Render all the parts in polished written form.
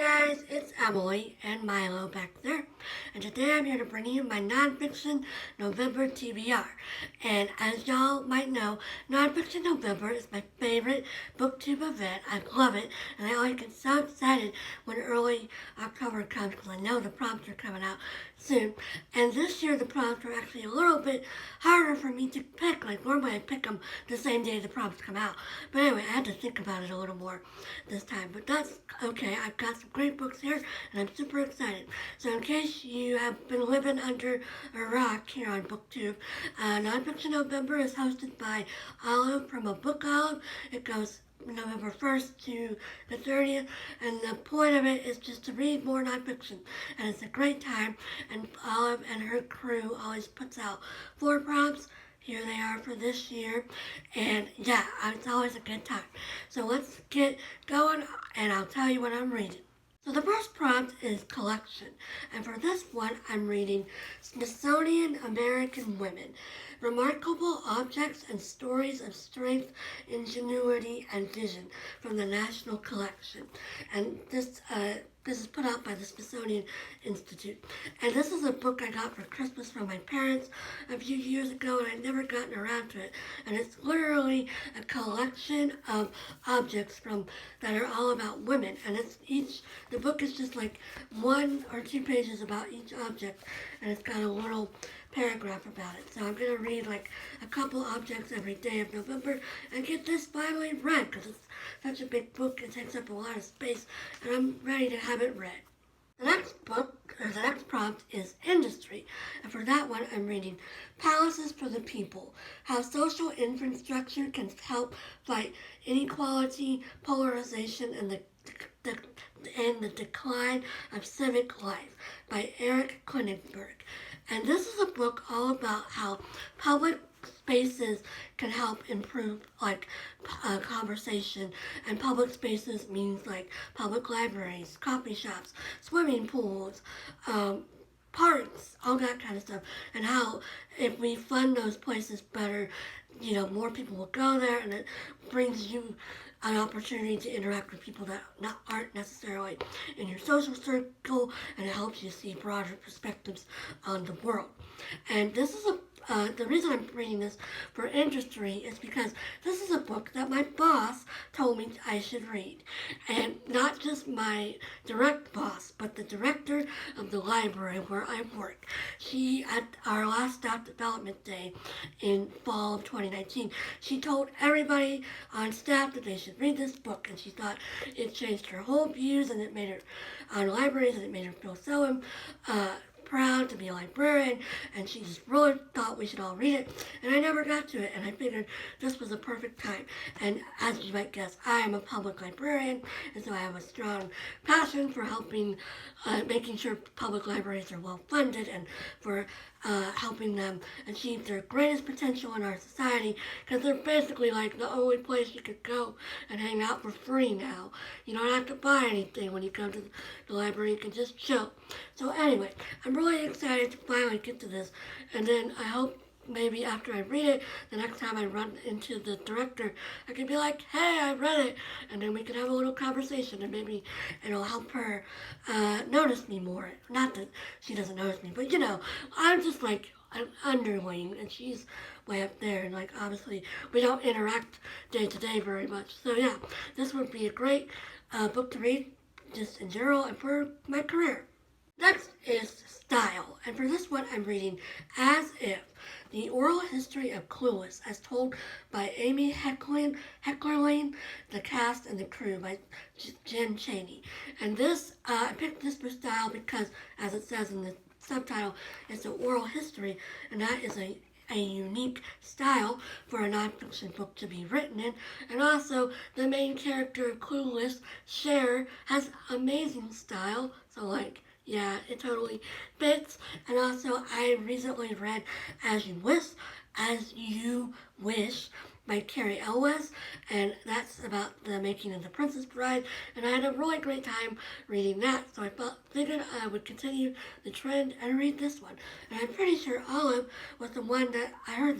guys, it's Emily and Milo back there, and today I'm here to bring you my Nonfiction November TBR. And as y'all might know, Nonfiction November is my favorite booktube event. I love it, and I always get so excited when early October comes because I know the prompts are coming out soon. And this year the prompts are actually a little bit harder for me to pick. Like normally I pick them the same day the prompts come out. But anyway, I had to think about it a little more this time. But that's okay. I've got some great books here, and I'm super excited. So in case you have been living under a rock here on BookTube, Nonfiction November is hosted by Olive from A Book Olive. It goes November 1st to the 30th, and the point of it is just to read more nonfiction, and it's a great time. And Olive and her crew always puts out 4 prompts. Here they are for this year, and yeah, it's always a good time. So let's get going, and I'll tell you what I'm reading. So the first prompt is collection, and for this one I'm reading Smithsonian American Women, Remarkable Objects and Stories of Strength, Ingenuity, and Vision from the National Collection. And this is put out by the Smithsonian Institute. And this is a book I got for Christmas from my parents a few years ago, and I'd never gotten around to it. And it's literally a collection of objects that are all about women. And the book is just like 1 or 2 pages about each object, and it's got a little paragraph about it. So I'm going to read like a couple objects every day of November and get this finally read, because it's such a big book. It takes up a lot of space, and I'm ready to have it read. The next prompt is industry, and for that one I'm reading Palaces for the People, How Social Infrastructure Can Help Fight Inequality, Polarization, and the Decline of Civic Life by Klinenberg. And this is a book all about how public spaces can help improve conversation, and public spaces means like public libraries, coffee shops, swimming pools, parks, all that kind of stuff, and how if we fund those places better, more people will go there, and it brings you an opportunity to interact with people that aren't necessarily in your social circle, and it helps you see broader perspectives on the world. And this is the reason I'm reading this for industry is because this is a book that my boss told me I should read. And not just my direct boss, but the director of the library where I work. She, at our last staff development day in fall of 2019, she told everybody on staff that they should read this book, and she thought it changed her whole views, and it made her on libraries, and it made her feel so proud to be a librarian, and she just really thought we should all read it, and I never got to it, and I figured this was a perfect time. And as you might guess, I am a public librarian, and so I have a strong passion for helping, making sure public libraries are well funded, and for helping them achieve their greatest potential in our society, because they're basically like the only place you could go and hang out for free now. You don't have to buy anything when you come to the library. You can just chill. So anyway, I'm really excited to finally get to this, and then I hope maybe after I read it, the next time I run into the director, I can be like, hey, I read it, and then we can have a little conversation, and maybe it'll help her notice me more. Not that she doesn't notice me, but I'm just like an underling, and she's way up there, and like obviously we don't interact day to day very much. So yeah, this would be a great book to read just in general and for my career. Next is style, and for this one I'm reading As If, The Oral History of Clueless, as told by Amy Heckerling, The Cast and the Crew by Chaney. And this, I picked this for style because, as it says in the subtitle, it's an oral history, and that is a unique style for a nonfiction book to be written in. And also, the main character of Clueless, Cher, has amazing style, so yeah, it totally fits. And also, I recently read As You Wish by Carrie Elwes, and that's about the making of The Princess Bride, and I had a really great time reading that, so I figured I would continue the trend and read this one. And I'm pretty sure Olive was the one that I heard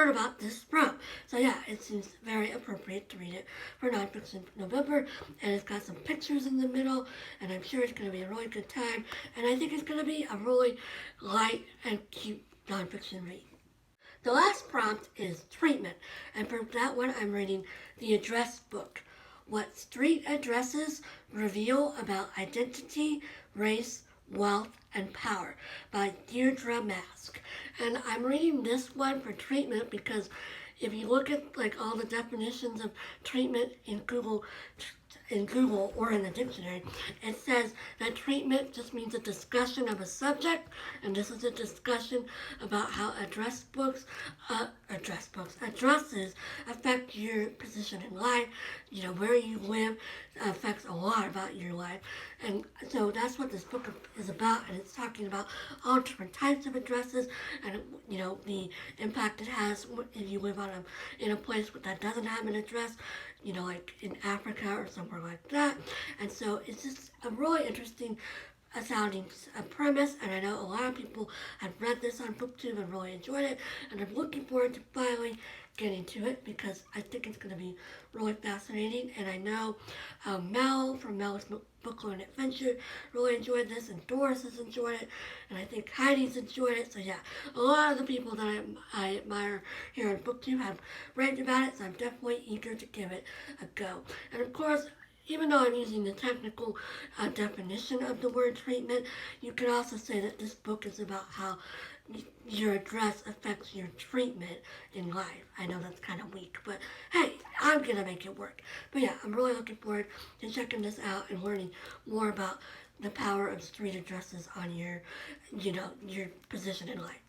about this from. So yeah, it seems very appropriate to read it for Nonfiction November, and it's got some pictures in the middle, and I'm sure it's going to be a really good time, and I think it's going to be a really light and cute nonfiction read. The last prompt is treatment, and for that one I'm reading The Address Book, What Street Addresses Reveal About Identity, Race, Wealth, and Power by Deirdre Mask. And I'm reading this one for treatment because if you look at like all the definitions of treatment in Google or in the dictionary, it says that treatment just means a discussion of a subject, and this is a discussion about how addresses affect your position in life. You know, where you live affects a lot about your life, and so that's what this book is about, and it's talking about all different types of addresses, and you know, the impact it has if you live in a place that doesn't have an address, you know, like in Africa or somewhere like that. And so it's just a really interesting sounding premise, and I know a lot of people have read this on BookTube and really enjoyed it, and I'm looking forward to finally getting to it because I think it's going to be really fascinating. And I know Mel from Mel's Book Club and Adventure really enjoyed this, and Doris has enjoyed it, and I think Heidi's enjoyed it. So yeah, a lot of the people that I admire here on BookTube have raved about it, so I'm definitely eager to give it a go. And of course, even though I'm using the technical definition of the word treatment, you could also say that this book is about how your address affects your treatment in life. I know that's kind of weak, but hey, I'm going to make it work. But yeah, I'm really looking forward to checking this out and learning more about the power of street addresses on your position in life.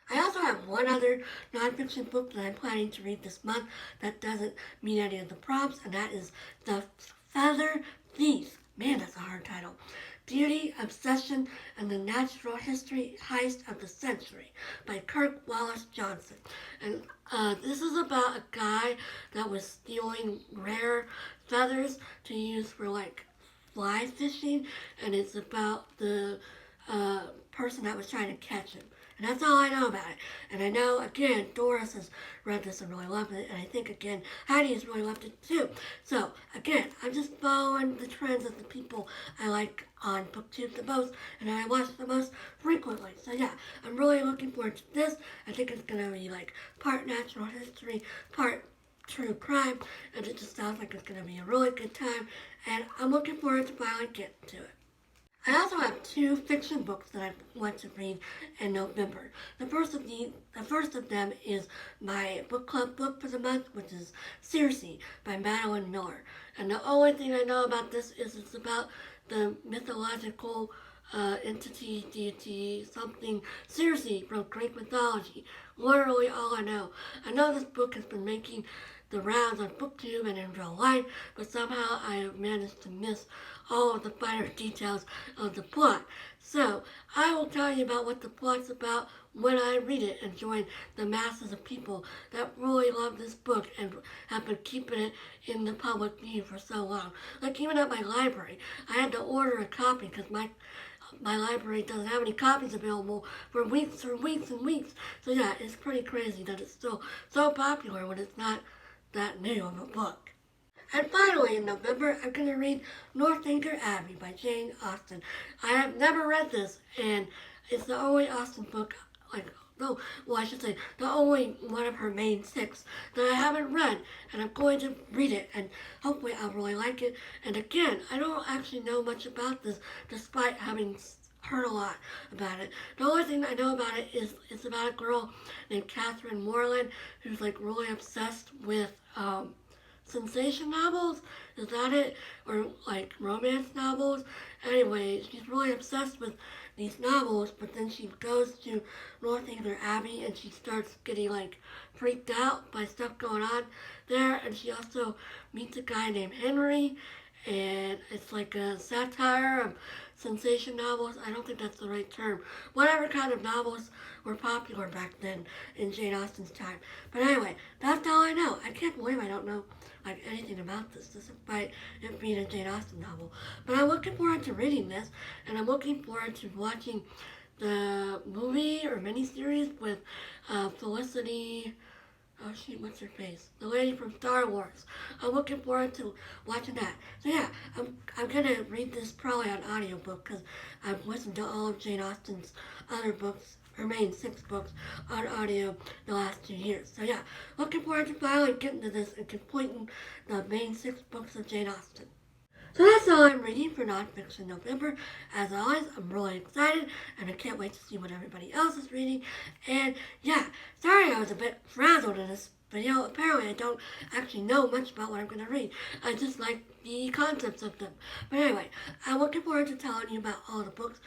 I also have one other nonfiction book that I'm planning to read this month that doesn't meet any of the prompts, and that is The Feather Thief. Man, that's a hard title. Beauty, Obsession, and the Natural History Heist of the Century by Kirk, Wallace Johnson. And this is about a guy that was stealing rare feathers to use for like fly fishing, and it's about the person that was trying to catch him. And that's all I know about it. And I know, again, Doris has read this and really loved it. And I think, again, Heidi has really loved it too. So, again, I'm just following the trends of the people I like on BookTube the most and I watch the most frequently. So, yeah, I'm really looking forward to this. I think it's going to be like part natural history, part true crime. And it just sounds like it's going to be a really good time. And I'm looking forward to finally getting to it. I also have two fiction books that I want to read in November. The first of them is my book club book for the month, which is Circe by Madeline Miller. And the only thing I know about this is it's about the mythological entity, deity, something, Circe from Greek mythology. Literally all I know. I know this book has been making the rounds on BookTube and in real life, but somehow I have managed to miss all of the finer details of the plot. So, I will tell you about what the plot's about when I read it and join the masses of people that really love this book and have been keeping it in the public view for so long. Like even at my library, I had to order a copy because my library doesn't have any copies available for weeks and weeks. So yeah, it's pretty crazy that it's still so popular when it's not that new of a book. And finally, in November, I'm going to read Northanger Abbey by Jane Austen. I have never read this, and it's the only Austen book, the only one of her main 6 that I haven't read, and I'm going to read it, and hopefully I'll really like it. And again, I don't actually know much about this, despite having heard a lot about it. The only thing I know about it is it's about a girl named Catherine Morland who's like really obsessed with sensation novels. Is that it? Or like romance novels? Anyway, she's really obsessed with these novels, but then she goes to Northanger Abbey and she starts getting like freaked out by stuff going on there, and she also meets a guy named Henry, and it's like a satire of sensation novels. I don't think that's the right term. Whatever kind of novels were popular back then in Jane Austen's time. But anyway, that's all I know. I can't believe I don't know like anything about this, despite it being a Jane Austen novel. But I'm looking forward to reading this, and I'm looking forward to watching the movie or miniseries with Felicity. Oh shoot, what's her face? The lady from Star Wars. I'm looking forward to watching that. So yeah, I'm gonna read this probably on audiobook because I've listened to all of Jane Austen's other books, her main 6 books, on audio the last 2 years. So yeah, looking forward to finally getting to this and completing the main 6 books of Jane Austen. So that's all I'm reading for Nonfiction November. As always, I'm really excited, and I can't wait to see what everybody else is reading. And yeah, sorry I was a bit frazzled in this video. Apparently I don't actually know much about what I'm going to read. I just like the concepts of them. But anyway, I'm looking forward to telling you about all the books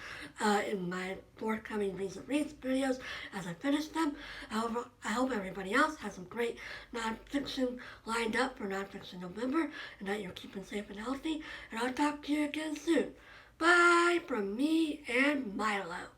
in my forthcoming recent reads videos as I finish them. However, I hope everybody else has some great nonfiction lined up for Nonfiction November, and that you're keeping safe and healthy. And I'll talk to you again soon. Bye from me and Milo.